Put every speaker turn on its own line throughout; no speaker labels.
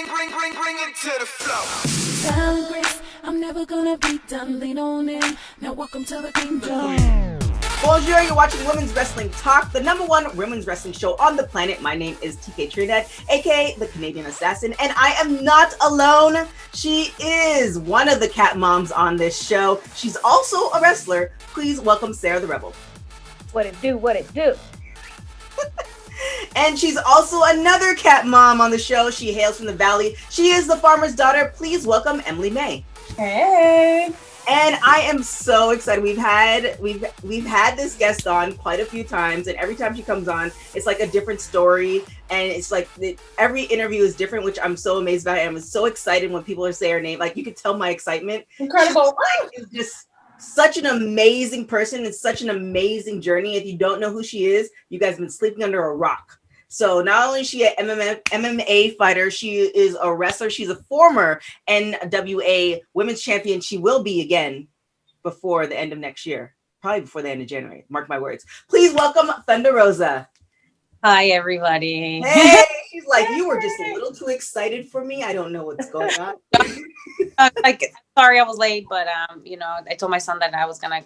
bring it to the flow.
Talent grace, I'm never gonna be done. Lean on in. Now welcome to the kingdom.
Bonjour, you're watching Women's Wrestling Talk, the #1 women's wrestling show on the planet. My name is TK Trinidad, aka the Canadian Assassin, and I am not alone. She is one of the cat moms on this show. She's also a wrestler. Please welcome Sarah the Rebel.
What it do, what it do.
And she's also another cat mom on the show. She hails from the Valley. She is the farmer's daughter. Please welcome Emily May.
Hey.
And I am so excited. We've had this guest on quite a few times, and every time she comes on, it's like a different story, and it's like every interview is different, which I'm so amazed by. I'm so excited when people are saying her name. Like, you can tell my excitement.
Incredible.
She's just such an amazing person. It's such an amazing journey. If you don't know who she is, you guys have been sleeping under a rock. So not only is she an MMA fighter, she is a wrestler. She's a former NWA women's champion. She will be again before the end of next year, probably before the end of January. Mark my words. Please welcome Thunder Rosa.
Hi, everybody.
Hey, she's like, you were just a little too excited for me. I don't know what's going on.
Sorry I was late, but I told my son that I was gonna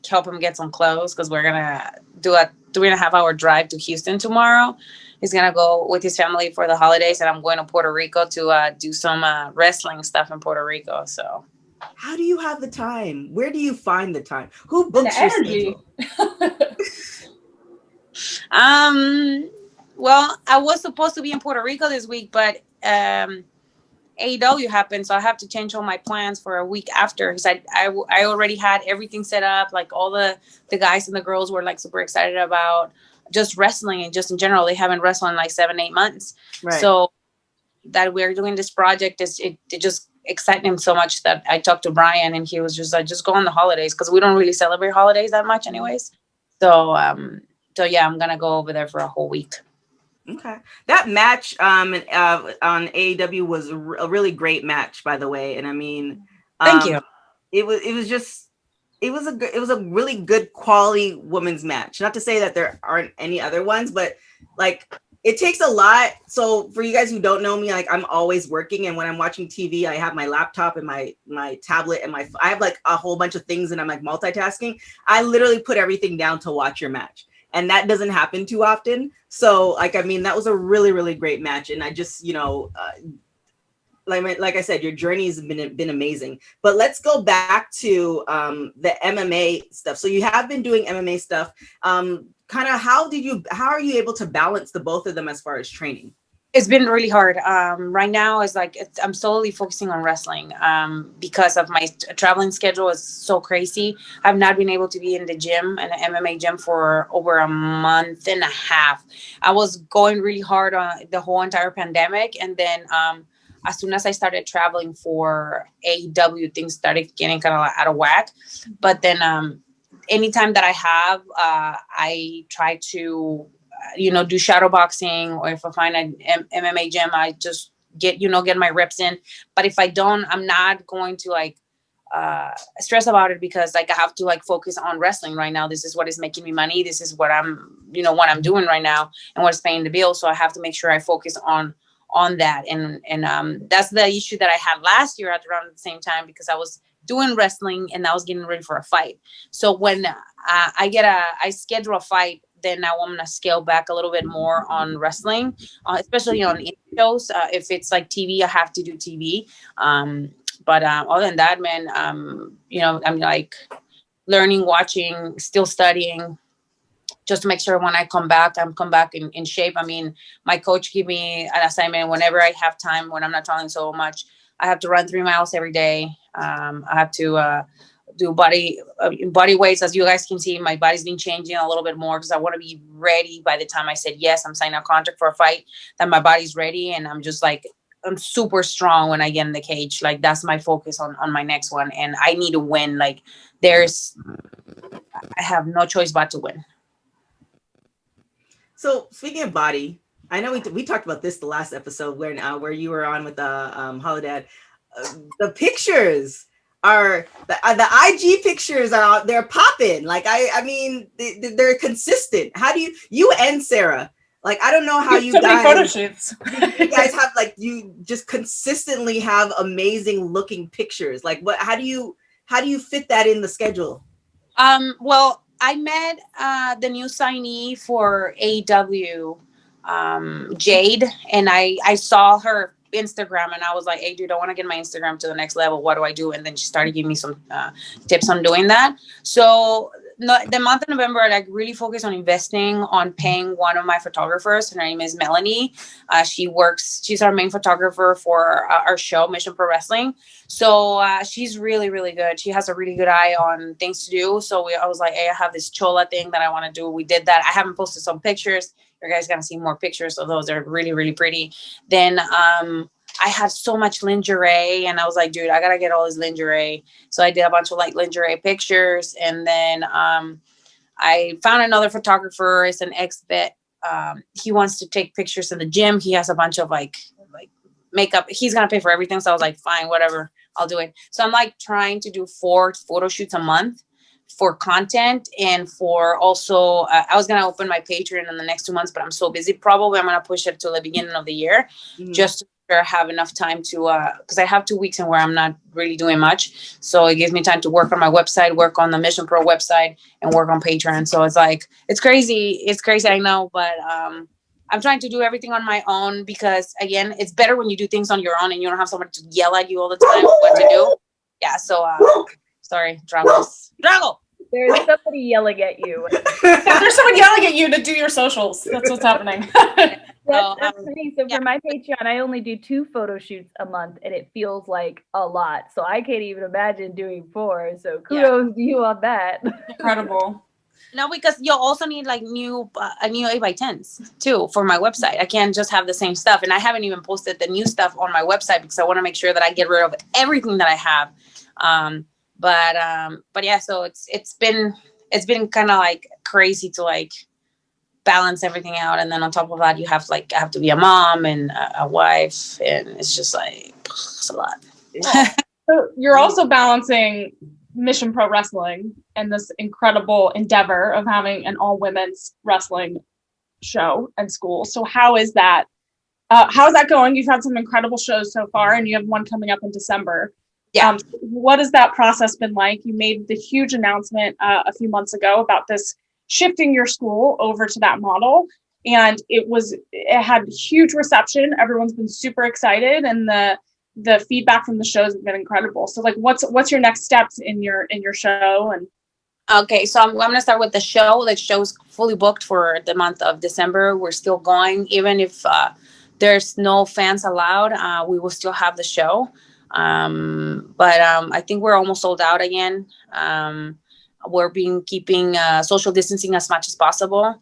help him get some clothes because we're gonna do a 3.5-hour drive to Houston tomorrow. He's gonna go with his family for the holidays, and I'm going to Puerto Rico to do some wrestling stuff in Puerto Rico. So,
how do you have the time? Where do you find the time? Who books your schedule?
Well, I was supposed to be in Puerto Rico this week, but AEW happened, so I have to change all my plans for a week after, because I already had everything set up. Like, all the guys and the girls were like super excited about just wrestling, and just in general, they haven't wrestled in like 7-8 months. Right. So that we're doing this project it just excited him so much that I talked to Brian, and he was just like, just go on the holidays, because we don't really celebrate holidays that much anyways. So yeah, I'm gonna go over there for a whole week.
Okay, that match on AEW was a really great match, by the way. And I mean,
thank you.
It was a really good quality women's match. Not to say that there aren't any other ones, but like, it takes a lot. So for you guys who don't know me, like, I'm always working, and when I'm watching TV, I have my laptop and my tablet and I have like a whole bunch of things, and I'm like multitasking. I literally put everything down to watch your match. And that doesn't happen too often. So, like, I mean, that was a really, really great match. And I just, like I said, your journey has been amazing. But let's go back to the MMA stuff. So you have been doing MMA stuff. Kind of how are you able to balance the both of them as far as training?
It's been really hard. Right now, I'm solely focusing on wrestling because of my traveling schedule is so crazy. I've not been able to be in the gym, an MMA gym, for over a month and a half. I was going really hard on the whole entire pandemic. And then as soon as I started traveling for AEW, things started getting kind of out of whack. But then anytime that I have, I try to do shadow boxing, or if I find an MMA gym, I just get my reps in. But if I don't, I'm not going to stress about it, because I have to focus on wrestling right now. This is what is making me money. This is what I'm doing right now, and what's paying the bill. So I have to make sure I focus on that. And that's the issue that I had last year at around the same time, because I was doing wrestling and I was getting ready for a fight. So when I schedule a fight, then now I'm going to scale back a little bit more on wrestling, especially on shows. If it's like TV, I have to do TV. But other than that, man, I'm like learning, watching, still studying, just to make sure when I come back, come back in shape. I mean, my coach gave me an assignment whenever I have time, when I'm not traveling so much. I have to run 3 miles every day. I have to do body weights. As you guys can see, my body's been changing a little bit more, because I want to be ready by the time I said yes, I'm signing a contract for a fight, that my body's ready. And I'm just like, I'm super strong when I get in the cage. Like, that's my focus on my next one. And I need to win. Like, I have no choice but to win.
So speaking of body, I know we talked about this the last episode where you were on with Holodad. The pictures are the IG pictures they're popping. Like, I mean, they're consistent. How do you and Sarah, Like, I don't know how you
so many photo
guys,
shoots.
you guys have like, you just consistently have amazing looking pictures. Like, what? How do you fit that in the schedule?
Well, I met the new signee for AEW, Jade, and I saw her Instagram, and I was like, "Hey, dude, I want to get my Instagram to the next level. What do I do?" And then she started giving me some tips on doing that. So the month of November, I like really focused on investing on paying one of my photographers. Her name is Melanie. She's our main photographer for our show, Mission Pro Wrestling. So she's really, really good. She has a really good eye on things to do. So I was like, hey, I have this chola thing that I want to do. We did that. I haven't posted some pictures. You guys gonna see more pictures of those. They're really, really pretty. Then I had so much lingerie, and I was like, dude, I gotta get all this lingerie. So I did a bunch of like lingerie pictures, and then I found another photographer. It's an ex-vet. He wants to take pictures in the gym. He has a bunch of like makeup. He's gonna pay for everything. So I was like, fine, whatever, I'll do it. So I'm like trying to do 4 photo shoots a month for content, and for also I was gonna open my Patreon in the next 2 months, but I'm so busy. Probably I'm gonna push it to the beginning of the year, just to have enough time to because I have 2 weeks in where I'm not really doing much. So it gives me time to work on my website, work on the Mission Pro website, and work on Patreon. So it's like it's crazy, I know, but I'm trying to do everything on my own, because again, it's better when you do things on your own and you don't have somebody to yell at you all the time what to do. Yeah. So sorry, Drago.
There's somebody yelling at you.
There's someone yelling at you to do your socials. That's what's happening.
That's funny. So for my Patreon, I only do 2 photo shoots a month, and it feels like a lot. So I can't even imagine doing 4. So kudos to you on that.
Incredible.
No, because you'll also need like new 8x10s too for my website. I can't just have the same stuff, and I haven't even posted the new stuff on my website because I want to make sure that I get rid of everything that I have. But yeah, so it's been kind of like crazy to like balance everything out, and then on top of that, I have to be a mom and a wife, and it's just like it's a lot.
So you're also balancing Mission Pro Wrestling and this incredible endeavor of having an all women's wrestling show and school. So how is that? How's that going? You've had some incredible shows so far, and you have one coming up in December.
Yeah.
What has that process been like? You made the huge announcement a few months ago about this shifting your school over to that model, and it had huge reception. Everyone's been super excited, and the feedback from the shows have been incredible. So like, what's your next steps in your show? And
okay, so I'm going to start with the show. The show's fully booked for the month of December. We're still going, even if there's no fans allowed. We will still have the show. But I think we're almost sold out again. We're keeping social distancing as much as possible,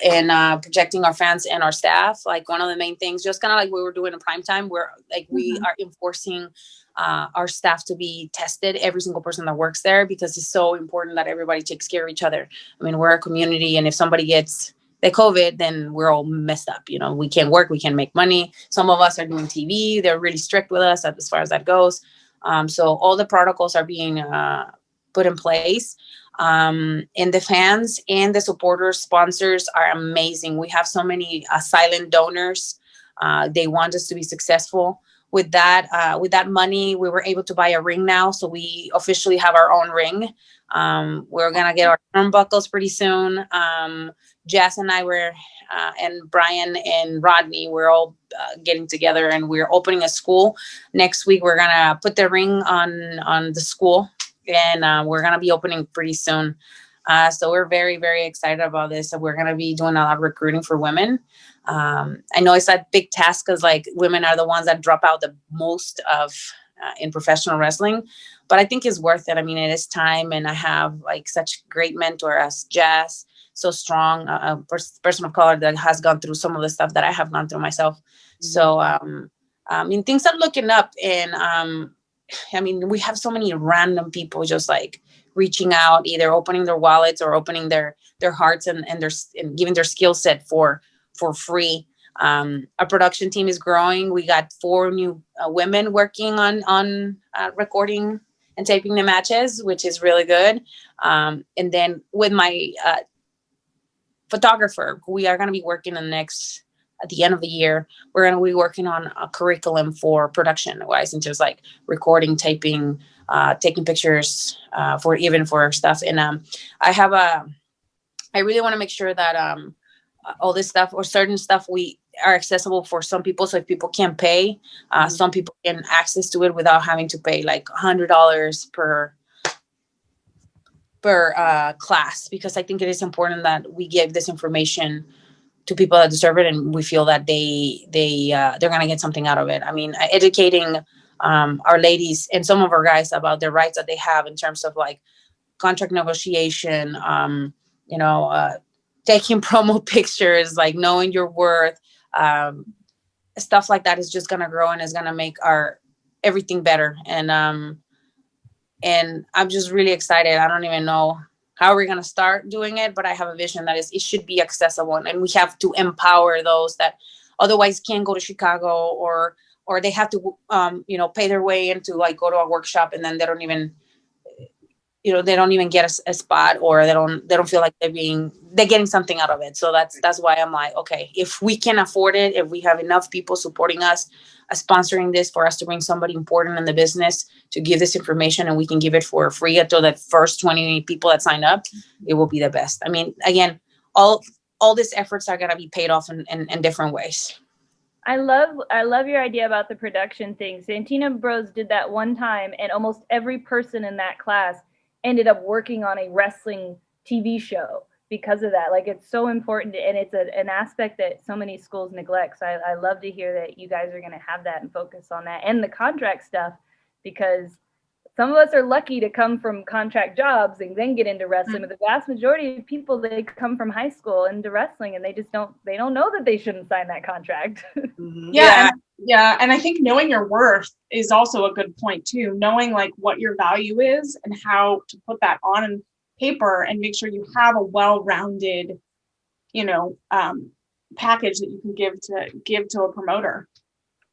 and protecting our fans and our staff. Like one of the main things, just kind of like we were doing in prime time, where like we are enforcing our staff to be tested, every single person that works there, because it's so important that everybody takes care of each other. I mean, we're a community, and if somebody gets the COVID, then we're all messed up. You know, we can't work, we can't make money. Some of us are doing TV. They're really strict with us as far as that goes. So all the protocols are being put in place. And the fans and the supporters, sponsors are amazing. We have so many silent donors. They want us to be successful. With that money, we were able to buy a ring now. So we officially have our own ring. We're going to get our turnbuckles pretty soon. Jazz and I and Brian and Rodney, we're all getting together, and we're opening a school. Next week, we're going to put the ring on the school, and we're going to be opening pretty soon. So we're very, very excited about this. So we're going to be doing a lot of recruiting for women. I know it's a big task because like women are the ones that drop out the most in professional wrestling, but I think it's worth it. I mean, it is time, and I have like such great mentor as Jazz, so strong, a person of color that has gone through some of the stuff that I have gone through myself. Mm-hmm. So, I mean, things are looking up, and I mean, we have so many random people just like reaching out, either opening their wallets or opening their hearts and giving their skill set for free. Our production team is growing. We got 4 new women working on recording and taping the matches, which is really good. And then with my photographer. We are going to be working at the end of the year, we're going to be working on a curriculum for production wise, and just like recording, taping, taking pictures, for stuff. And I really want to make sure that all this stuff or certain stuff we are accessible for some people. So if people can't pay, some people can access to it without having to pay like $100 per class, because I think it is important that we give this information to people that deserve it, and we feel that they're gonna get something out of it. I mean, educating our ladies and some of our guys about their rights that they have in terms of like contract negotiation, taking promo pictures, like knowing your worth, stuff like that is just gonna grow and is gonna make our everything better. And I'm just really excited. I don't even know how we're going to start doing it, but I have a vision that it should be accessible, and we have to empower those that otherwise can't go to Chicago, or they have to pay their way into like go to a workshop, and then they don't even get a spot, or they don't feel like they're getting something out of it. So that's why I'm like, okay, if we can afford it, if we have enough people supporting us, sponsoring this for us to bring somebody important in the business to give this information, and we can give it for free until the first 20 people that sign up, it will be the best. I mean, again, all these efforts are going to be paid off in different ways.
I love your idea about the production thing. Santina Bros did that one time, and almost every person in that class ended up working on a wrestling TV show because of that. Like, it's so important, and it's an aspect that so many schools neglect. So I love to hear that you guys are going to have that and focus on that, and the contract stuff, because some of us are lucky to come from contract jobs and then get into wrestling, but the vast majority of people, they come from high school into wrestling, and they don't know that they shouldn't sign that contract.
Yeah. And I think knowing your worth is also a good point too. Knowing like what your value is and how to put that on paper and make sure you have a well-rounded, package that you can give to a promoter.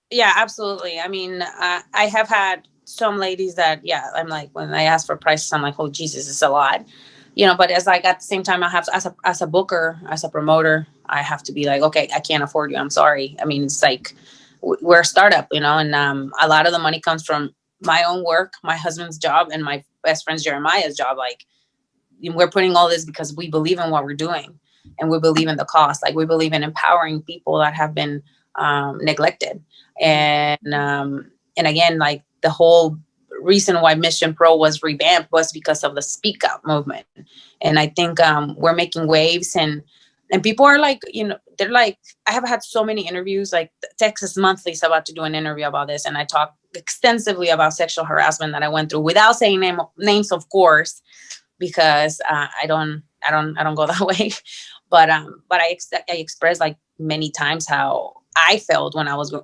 Yeah, absolutely. I mean, I have had some ladies that, I'm like, when I ask for prices, I'm like, oh Jesus, it's a lot, but at the same time, I have to, as a booker, as a promoter, I have to be like, okay, I can't afford you. I'm sorry. I mean, it's like, we're a startup, and a lot of the money comes from my own work, my husband's job, and my best friend's Jeremiah's job. Like, we're putting all this because we believe in what we're doing, and we believe in the cost. Like, we believe in empowering people that have been neglected. And again, like, the whole reason why Mission Pro was revamped was because of the Speak Out movement. And I think we're making waves, and people are like, they're like, I have had so many interviews, like Texas Monthly is about to do an interview about this. And I talk extensively about sexual harassment that I went through without saying names, of course, because I don't go that way. But I expressed like many times how I felt when I was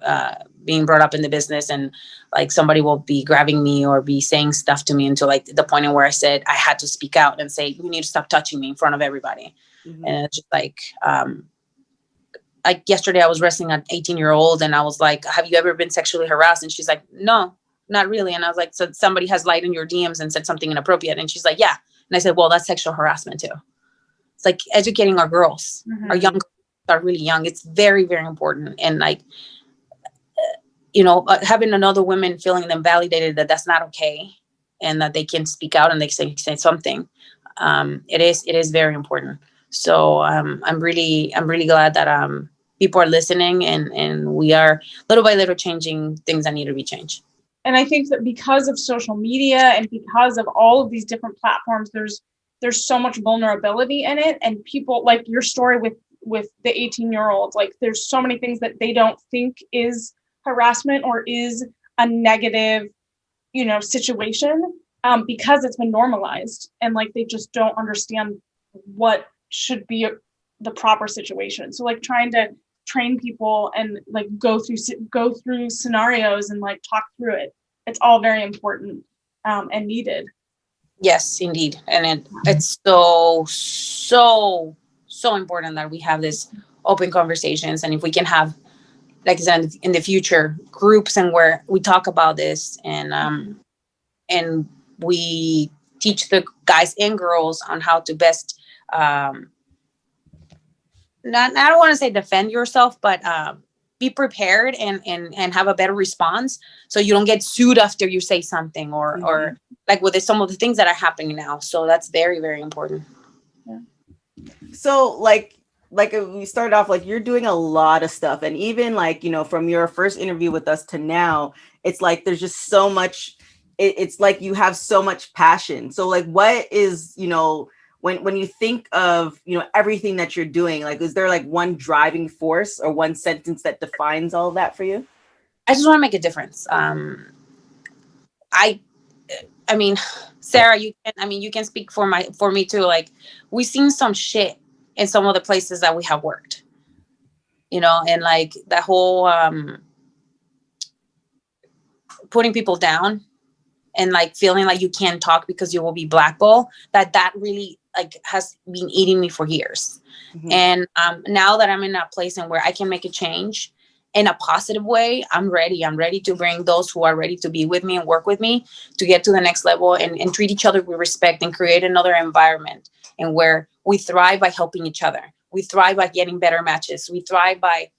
being brought up in the business, and like somebody will be grabbing me or be saying stuff to me until like the point where I said I had to speak out and say, you need to stop touching me in front of everybody. Mm-hmm. And it's just like yesterday I was wrestling an 18-year-old, and I was like, have you ever been sexually harassed? And she's like, no, not really. And I was like, so somebody has lied in your DMs and said something inappropriate? And she's like, yeah. And I said, well, that's sexual harassment too. It's like educating our girls, mm-hmm. Our young girls are really young. It's very, very important. And like, having another woman feeling them validated that that's not okay, and that they can speak out and they say something. It is very important. So I'm really glad that people are listening, and we are little by little changing things that need to be changed.
And I think that because of social media and because of all of these different platforms, there's so much vulnerability in it, and people, like your story with the 18-year-old, like there's so many things that they don't think is harassment or is a negative, situation, because it's been normalized, and like they just don't understand what should be the proper situation. So like trying to train people and like go through scenarios and like talk through it. It's all very important and needed.
Yes, indeed. And it's so important that we have this open conversations. And if we can have, like I said, in the future, groups and where we talk about this, and we teach the guys and girls on how to best I don't want to say defend yourself, but be prepared and have a better response, so you don't get sued after you say something, or like with some of the things that are happening now. So that's very, very important.
Yeah.
So like we started off, like you're doing a lot of stuff, and even like, you know, from your first interview with us to now, it's like there's just so much. It's like you have so much passion. So like, what is, you know, when you think of, you know, everything that you're doing, like, is there like one driving force or one sentence that defines all of that for you?
I just want to make a difference. I mean, Sarah, you can speak for me too. Like, we've seen some shit in some of the places that we have worked, you know, and like that whole putting people down and like feeling like you can't talk because you will be blackballed, that really like has been eating me for years. And now that I'm in that place and where I can make a change in a positive way, I'm ready to bring those who are ready to be with me and work with me to get to the next level, and treat each other with respect, and create another environment and where we thrive by helping each other. We thrive by getting better matches. We thrive by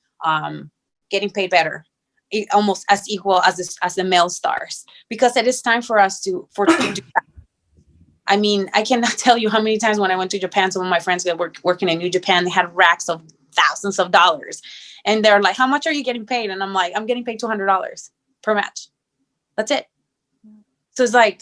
getting paid better, almost as equal as the male stars, because it is time for us to do that. I mean, I cannot tell you how many times when I went to Japan, some of my friends that were working in New Japan, they had racks of thousands of dollars. And they're like, how much are you getting paid? And I'm like, I'm getting paid $200 per match. That's it. So it's like,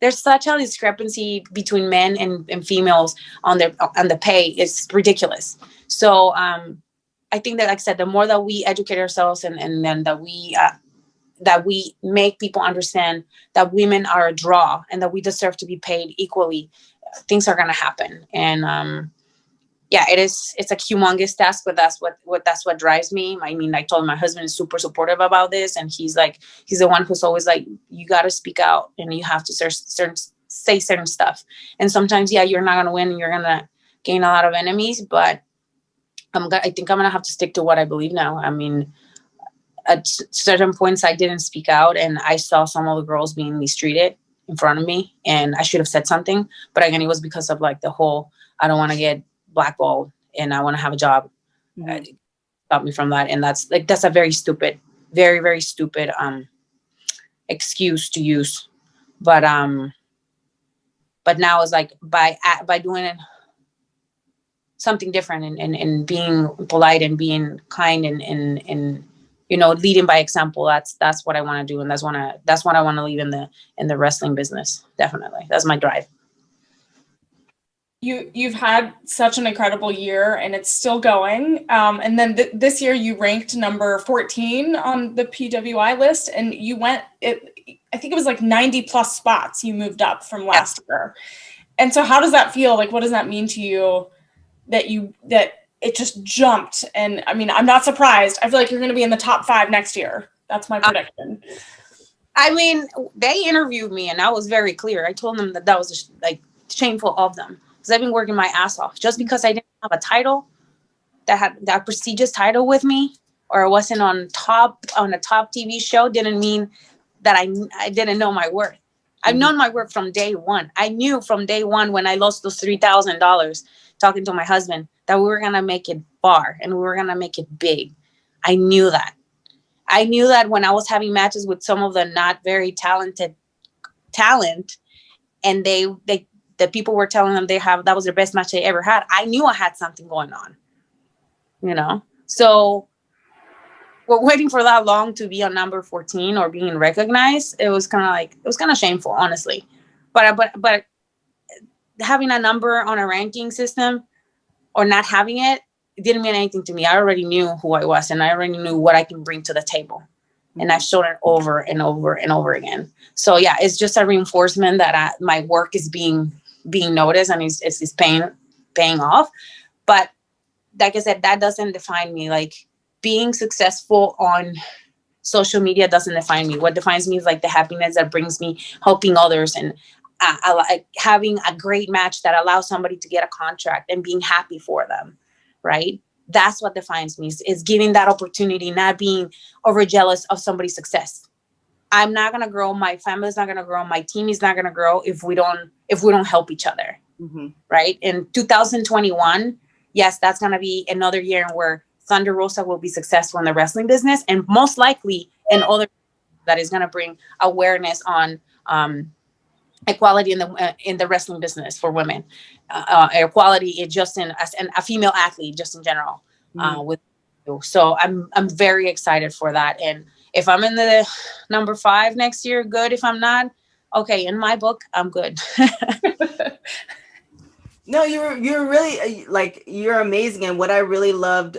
there's such a discrepancy between men and females on the pay. It's ridiculous. So I think that, like I said, the more that we educate ourselves, and then that we make people understand that women are a draw and that we deserve to be paid equally, things are going to happen. And yeah, it's a humongous task, but that's what drives me. I mean, I told my husband is super supportive about this, and he's the one who's always like, you got to speak out and you have to say certain stuff. And sometimes, yeah, you're not going to win and you're going to gain a lot of enemies, but I think I'm going to have to stick to what I believe now. I mean, at certain points I didn't speak out, and I saw some of the girls being mistreated in front of me, and I should have said something. But again, it was because of like the whole, I don't want to get blackballed and I want to have a job. Stop me from that. And that's a very stupid, very, very stupid excuse to use. But now it's like by doing it something different, and being polite and being kind and you know, leading by example. That's what I want to do, and that's what I want to leave in the wrestling business. Definitely, that's my drive.
You've had such an incredible year, and it's still going. And then this year you ranked number 14 on the PWI list, and you went, I think it was like 90 plus spots you moved up from last year. And so how does that feel? Like, what does that mean to you that it just jumped? And I mean, I'm not surprised. I feel like you're going to be in the top 5 next year. That's my prediction.
I mean, they interviewed me and I was very clear. I told them that was just like shameful of them, because I've been working my ass off. Just because I didn't have a title that had that prestigious title with me, or I wasn't on a top TV show, didn't mean that I didn't know my worth. I've known my worth from day one. I knew from day one when I lost those $3,000 talking to my husband that we were going to make it far and we were going to make it big. I knew that. I knew that when I was having matches with some of the not very talented talent, and the people were telling them that was their best match they ever had, I knew I had something going on, you know? So we're waiting for that long to be on number 14 or being recognized. It was kind of shameful, honestly. But having a number on a ranking system or not having it didn't mean anything to me. I already knew who I was, and I already knew what I can bring to the table. And I've shown it over and over and over again. So yeah, it's just a reinforcement that my work is being noticed, and it's paying off. But like I said, that doesn't define me. Like, being successful on social media doesn't define me. What defines me is like the happiness that brings me helping others, and having a great match that allows somebody to get a contract and being happy for them, right? That's what defines me, is giving that opportunity, not being over jealous of somebody's success. I'm not going to grow. My family's not going to grow. My team is not going to grow if we don't help each other. Right. In 2021, yes, that's going to be another year where Thunder Rosa will be successful in the wrestling business, and most likely another that is going to bring awareness on equality in the wrestling business for women, equality just in as a female athlete, just in general. With so I'm very excited for that, and if I'm in the number 5 next year, good. If I'm not, okay, in my book, I'm good.
No, you're really like you're amazing, and what I really loved,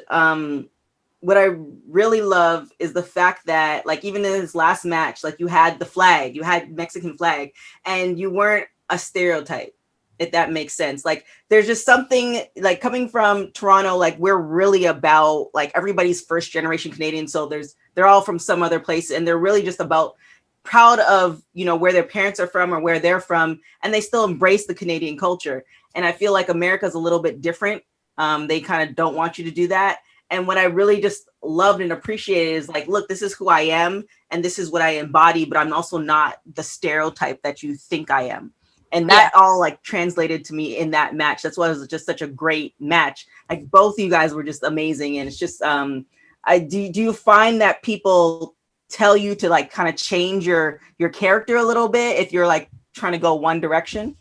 what I really love is the fact that like even in his last match, like you had the flag, you had Mexican flag, and you weren't a stereotype. If that makes sense, like there's just something like coming from Toronto, like we're really about like everybody's first generation Canadian, so they're all from some other place, and they're really just about proud of where their parents are from or where they're from, and they still embrace the Canadian culture. And I feel like America's a little bit different. They kind of don't want you to do that. And what I really just loved and appreciated is like, look, this is who I am and this is what I embody, but I'm also not the stereotype that you think I am. And that all like translated to me in that match. That's why it was just such a great match. Like both of you guys were just amazing. And it's just, do you find that people tell you to like kind of change your character a little bit if you're like trying to go one direction?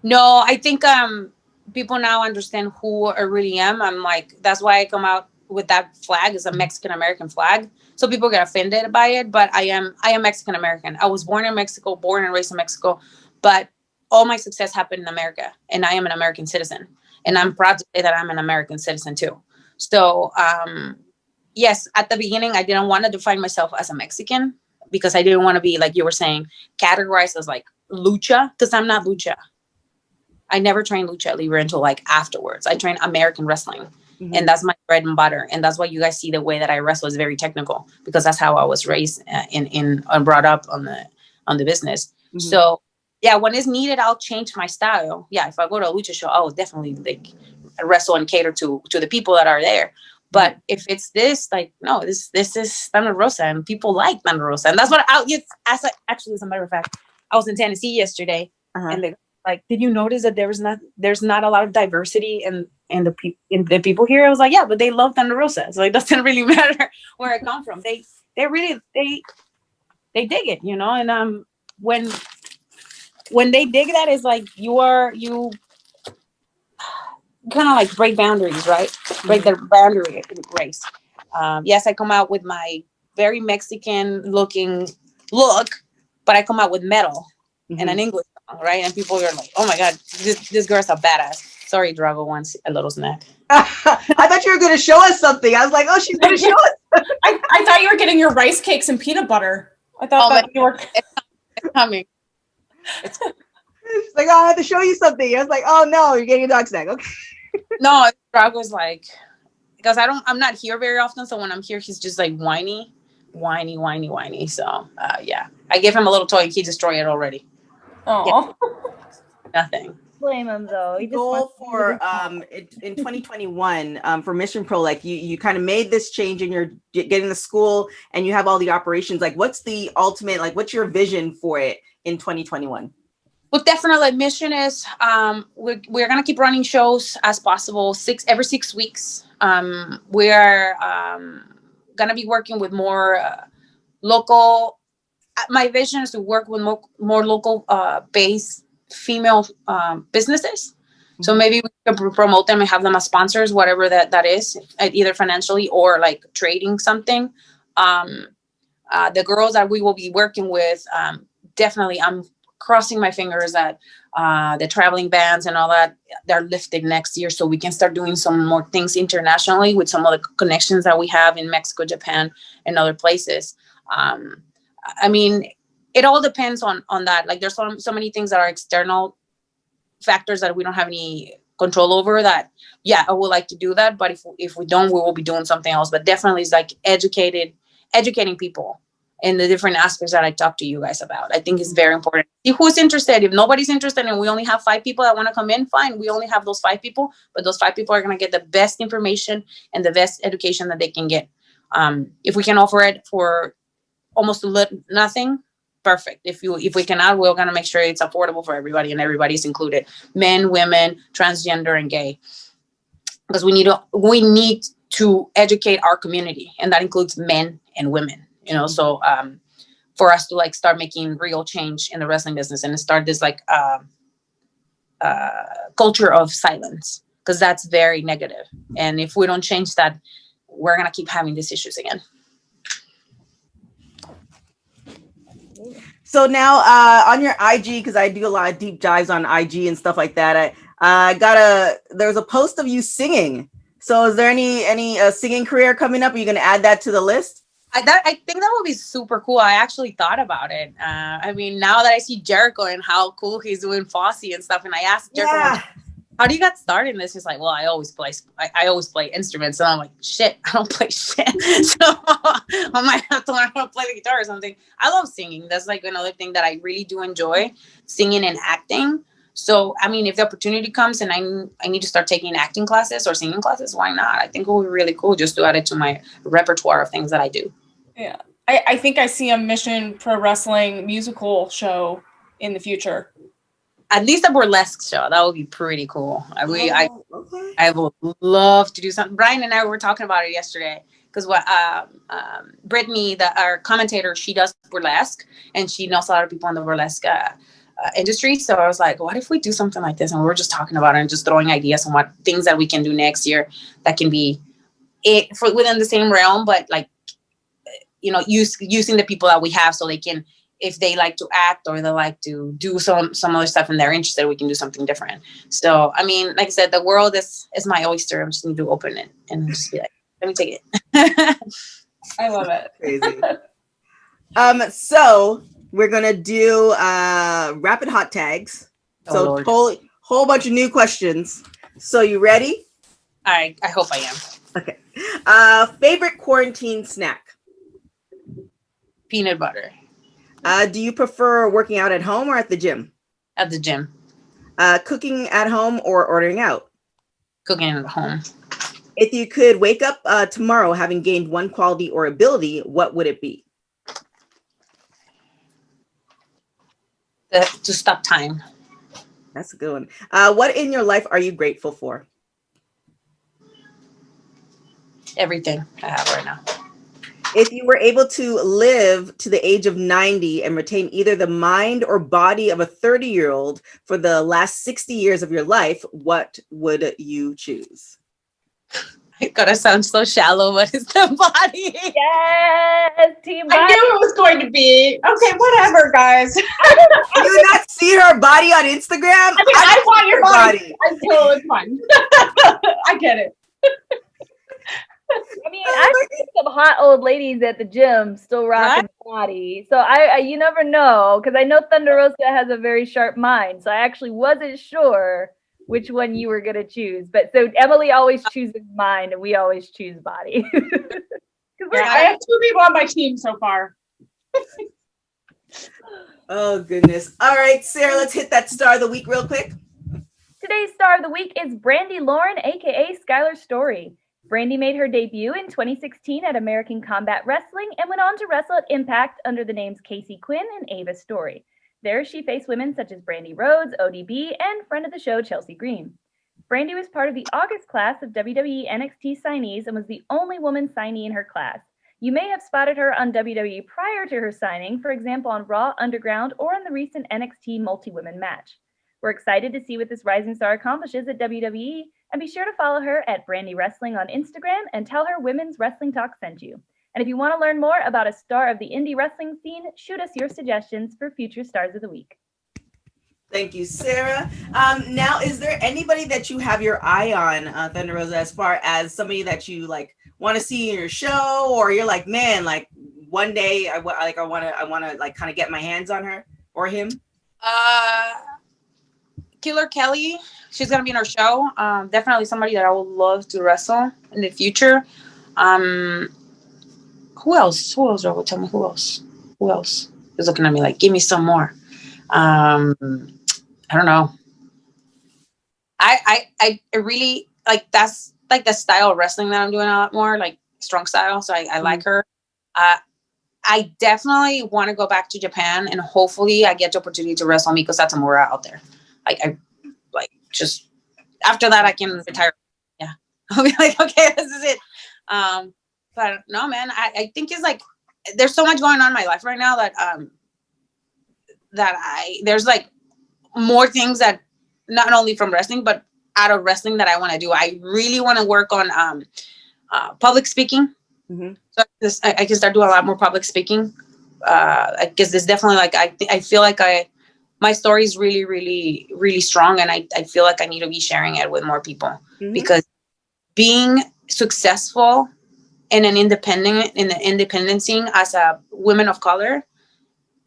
No, I think people now understand who I really am. I'm like, that's why I come out with that flag as a Mexican American flag. So people get offended by it, but I am Mexican American. I was born in Mexico, born and raised in Mexico, but all my success happened in America, and I am an American citizen, and I'm proud to say that I'm an American citizen too. So yes, at the beginning, I didn't want to define myself as a Mexican because I didn't want to be, like you were saying, categorized as like lucha, because I'm not lucha. I never trained lucha libre until like afterwards. I trained American wrestling, and that's my bread and butter. And that's why you guys see the way that I wrestle is very technical, because that's how I was raised in brought up on the business. So yeah, when it's needed, I'll change my style. Yeah, if I go to a lucha show, I'll definitely like wrestle and cater to the people that are there. But if it's this, like, no, this is Thunder Rosa, and people like Thunder Rosa, and that's what actually, as a matter of fact, I was in Tennessee yesterday, and they like, did you notice that there's not a lot of diversity in the people here? I was like, yeah, but they love Thunder Rosa, so it doesn't really matter where I come from. They really dig it, and when they dig that, it's like you kind of like break boundaries, right? Break the boundary race. Yes, I come out with my very Mexican looking look, but I come out with metal and an English song, right? And people are like, oh my God, this girl's a badass. Sorry, Drago wants a little snack.
I thought you were going to show us something. I was like, oh, she's going to show us.
I thought you were getting your rice cakes and peanut butter. I thought that you were.
It's coming.
She's like, oh, I have to show you something. I was like, oh no, you're getting a dog snack. Okay.
No, Drago's like, because I'm not here very often, so when I'm here, he's just like whiny. So yeah, I gave him a little toy. He destroyed it already.
Oh,
yeah. Nothing.
Blame him though. He
Goal for in 2021 for Mission Pro, like you kind of made this change and you're getting the school and you have all the operations. Like, what's the ultimate? Like, what's your vision for it in 2021?
Well, definitely, mission is we're gonna keep running shows as possible every 6 weeks. We are gonna be working with more local. My vision is to work with more local based female businesses. So maybe we can promote them and have them as sponsors, whatever that is, either financially or like trading something. The girls that we will be working with, definitely, I'm crossing my fingers that the traveling bans and all that, they're lifted next year, so we can start doing some more things internationally with some of the connections that we have in Mexico, Japan, and other places. I mean, it all depends on that. Like, there's so many things that are external factors that we don't have any control over. That, yeah, I would like to do that, but if we don't, we will be doing something else. But definitely, it's like educating people in the different aspects that I talked to you guys about. I think it's very important. See who's interested. If nobody's interested and we only have 5 people that want to come in, fine. We only have those 5 people, but those 5 people are going to get the best information and the best education that they can get. If we can offer it for almost nothing, perfect. If we cannot, we're going to make sure it's affordable for everybody and everybody's included. Men, women, transgender, and gay. because we need to educate our community, and that includes men and women, so for us to like start making real change in the wrestling business and start this like culture of silence, because that's very negative. And if we don't change that, we're gonna keep having these issues again.
So now on your IG, because I do a lot of deep dives on IG and stuff like that, there's a post of you singing. So is there any singing career coming up? Are you going to add that to the list?
I think that would be super cool. I actually thought about it. I mean, now that I see Jericho and how cool he's doing Fosse and stuff, and I asked Jericho, how do you get started in this? He's like, well, I always play instruments. And I'm like, shit, I don't play shit. So I might have to learn how to play the guitar or something. I love singing. That's like another thing that I really do enjoy, singing and acting. So, I mean, if the opportunity comes and I need to start taking acting classes or singing classes, why not? I think it would be really cool just to add it to my repertoire of things that I do.
Yeah. I think I see a Mission Pro Wrestling musical show in the future.
At least a burlesque show. That would be pretty cool. I would love to do something. Brian and I were talking about it yesterday because Brittany, our commentator, she does burlesque and she knows a lot of people in the burlesque industry. So I was like, what if we do something like this? And we were just talking about it and just throwing ideas on what things that we can do next year that can be within the same realm, but like, using the people that we have so they can, if they like to act or they like to do some other stuff and they're interested, we can do something different. So, I mean, like I said, the world is my oyster. I'm just need to open it and just be like, let me take it.
I love it.
Crazy. So we're going to do rapid hot tags. So whole bunch of new questions. So you ready?
I hope I am.
Okay. Favorite quarantine snack?
Peanut butter.
Do you prefer working out at home or at the gym?
At the gym.
Cooking at home or ordering out?
Cooking at home.
If you could wake up tomorrow having gained one quality or ability, what would it be?
To stop time.
That's a good one. What in your life are you grateful for?
Everything I have right now.
If you were able to live to the age of 90 and retain either the mind or body of a 30-year-old for the last 60 years of your life, what would you choose?
It's gonna sound so shallow, but it's the body.
Yes, team body.
I knew it was going to be. Okay, whatever, guys.
Do you not see her body on Instagram?
I mean, I want your body. I know it's fine. I get it.
I mean, I see some hot old ladies at the gym still rocking the body. So I you never know, because I know Thunder Rosa has a very sharp mind. So I actually wasn't sure which one you were gonna choose. But so Emily always chooses mind, and we always choose body.
Yeah, I have 2 people on my team so far.
Oh goodness! All right, Sarah, let's hit that star of the week real quick.
Today's star of the week is Brandy Lauren, aka Skylar Story. Brandy made her debut in 2016 at American Combat Wrestling and went on to wrestle at Impact under the names Casey Quinn and Ava Story. There, she faced women such as Brandy Rhodes, ODB, and friend of the show, Chelsea Green. Brandy was part of the August class of WWE NXT signees and was the only woman signee in her class. You may have spotted her on WWE prior to her signing, for example on Raw, Underground, or in the recent NXT multi-women match. We're excited to see what this rising star accomplishes at WWE, and be sure to follow her at Brandy Wrestling on Instagram and tell her Women's Wrestling Talk sent you. And if you want to learn more about a star of the indie wrestling scene, shoot us your suggestions for future stars of the week.
Thank you, Sarah. Now, is there anybody that you have your eye on, Thunder Rosa, as far as somebody that you like want to see in your show, or you're like, man, like one day I want to like kind of get my hands on her or him?
Killer Kelly, she's gonna be in our show. Definitely somebody that I would love to wrestle in the future. Who else? Robo? Tell me who else? Who else is looking at me like, give me some more? I don't know. I really like, that's like the style of wrestling that I'm doing a lot more, like strong style. So I like her. I definitely want to go back to Japan, and hopefully I get the opportunity to wrestle Miko Satomura out there. Just after that I can retire. Yeah. I'll be like, okay, this is it. But no, man, I think it's like there's so much going on in my life right now that there's like more things that not only from wrestling but out of wrestling that I want to do. I really want to work on public speaking.
Mm-hmm.
So I can start doing a lot more public speaking. I guess there's definitely like I feel like my story is really, really, really strong, and I feel like I need to be sharing it with more people.
Mm-hmm.
Because being successful in an independent scene as a woman of color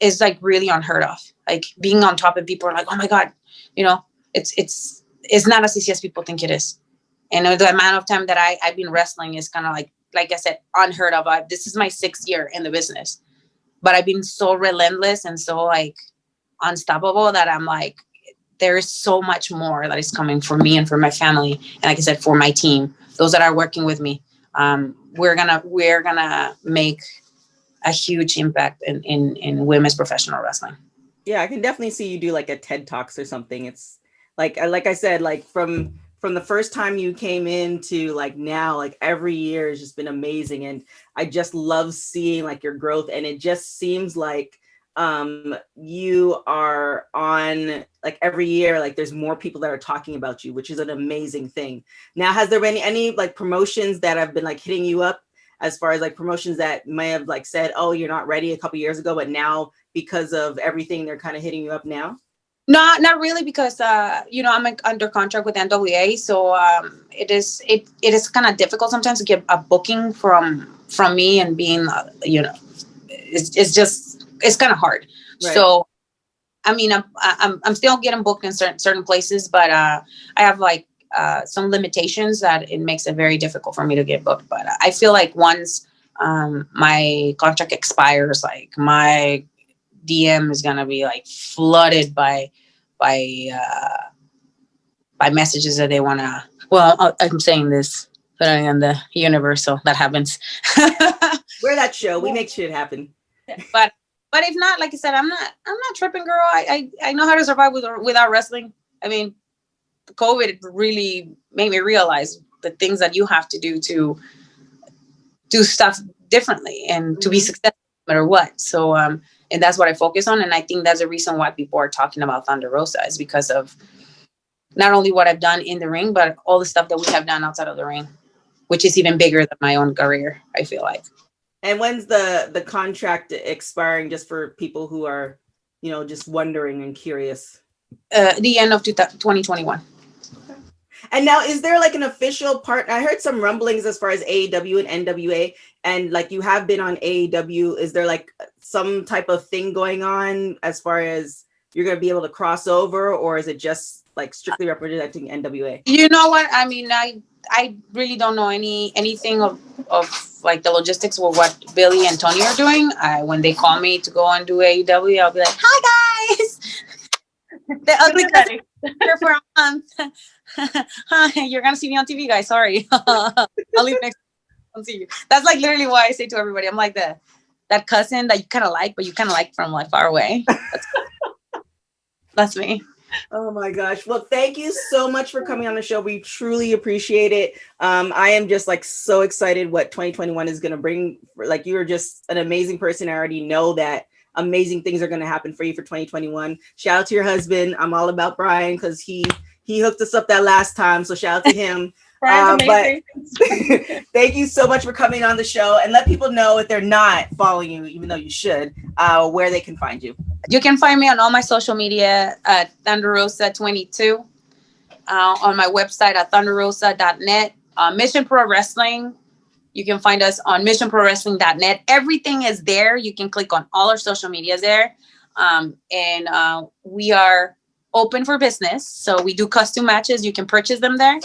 is like really unheard of. Like being on top of people are like, oh my God, you know, it's not as easy as people think it is. And the amount of time that I've been wrestling is kind of like I said, unheard of. This is my 6th year in the business, but I've been so relentless and so like unstoppable that I'm like, there is so much more that is coming for me and for my family. And like I said, for my team, those that are working with me, we're gonna make a huge impact in women's professional wrestling.
Yeah, I can definitely see you do like a TED Talks or something. It's like I said, like from the first time you came in to like now, like every year has just been amazing. And I just love seeing like your growth. And it just seems like you are on like every year, like there's more people that are talking about you, which is an amazing thing. Now, has there been any like promotions that have been like hitting you up as far as like promotions that may have like said, oh, you're not ready a couple years ago, but now because of everything, they're kind of hitting you up now?
Not really, because you know, I'm like under contract with NWA, so it is kind of difficult sometimes to get a booking from me, and being you know, it's kind of hard. Right. So I mean, I'm still getting booked in certain places, but I have like some limitations that it makes it very difficult for me to get booked. But I feel like once my contract expires, like my DM is gonna be like flooded by messages that they wanna. Well, I'm saying this, but in the universe, so that happens.
We're that show. We make shit happen.
But if not, like I said, I'm not tripping, girl. I know how to survive without wrestling. I mean, COVID really made me realize the things that you have to do stuff differently and to be successful no matter what. So and that's what I focus on. And I think that's the reason why people are talking about Thunder Rosa, is because of not only what I've done in the ring, but all the stuff that we have done outside of the ring, which is even bigger than my own career, I feel like.
And when's the contract expiring, just for people who are, you know, just wondering and curious?
The end of 2021.
Okay. And now, is there like an official partner? I heard some rumblings as far as AEW and NWA, and like you have been on AEW. Is there like some type of thing going on as far as you're going to be able to cross over, or is it just like strictly representing NWA?
You know what? I mean, I really don't know anything of like the logistics with what Billy and Tony are doing. When they call me to go and do AEW, I'll be like, "Hi guys, the ugly cousin here for a month. Hi, you're gonna see me on TV, guys. Sorry, I'll leave next. I'll see you." That's like literally what I say to everybody. I'm like that cousin that you kind of like, but you kind of like from like far away. That's me.
Oh my gosh. Well, thank you so much for coming on the show. We truly appreciate it. I am just like so excited what 2021 is going to bring. Like, you're just an amazing person. I already know that amazing things are going to happen for you for 2021. Shout out to your husband. I'm all about Brian because he hooked us up that last time. So shout out to him.
Brian's amazing.
But thank you so much for coming on the show, and let people know, if they're not following you, even though you should, where they can find you.
You can find me on all my social media at Thunder Rosa 22, on my website at thunderrosa.net. Mission Pro Wrestling, you can find us on missionprowrestling.net. Everything is there. You can click on all our social medias there. And we are open for business. So we do custom matches. You can purchase them there,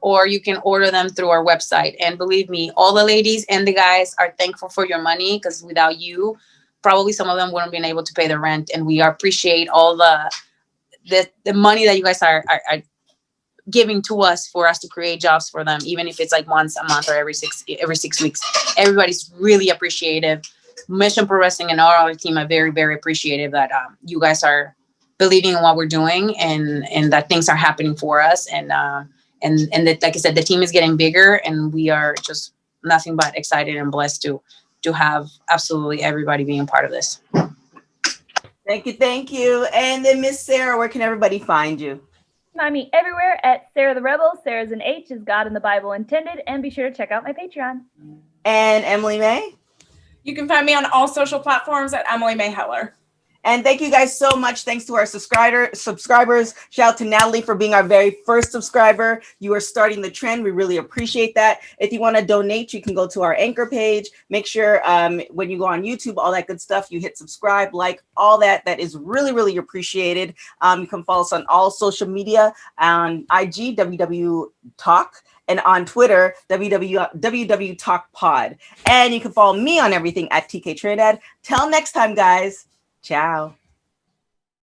or you can order them through our website. And believe me, all the ladies and the guys are thankful for your money, because without you, probably some of them wouldn't been able to pay the rent. And we appreciate all the money that you guys are giving to us for us to create jobs for them, even if it's like once a month or every 6 weeks. Everybody's really appreciative. Mission Pro Wrestling and our other team are very, very appreciative that you guys are believing in what we're doing, and that things are happening for us. And and that, like I said, the team is getting bigger, and we are just nothing but excited and blessed to have absolutely everybody being part of this.
Thank you. And then Miss Sarah, where can everybody find you?
Find me everywhere at Sarah the Rebel. Sarah's an H, is God in the Bible intended, and be sure to check out my Patreon.
And Emily May?
You can find me on all social platforms at Emily May Heller.
And thank you guys so much. Thanks to our subscribers. Shout out to Natalie for being our very first subscriber. You are starting the trend. We really appreciate that. If you want to donate, you can go to our Anchor page. Make sure when you go on YouTube, all that good stuff, you hit subscribe, like, all that. That is really, really appreciated. You can follow us on all social media, on IG, WW Talk, and on Twitter, WW Talk Pod. And you can follow me on everything at TK Trinidad. Till next time, guys. Ciao.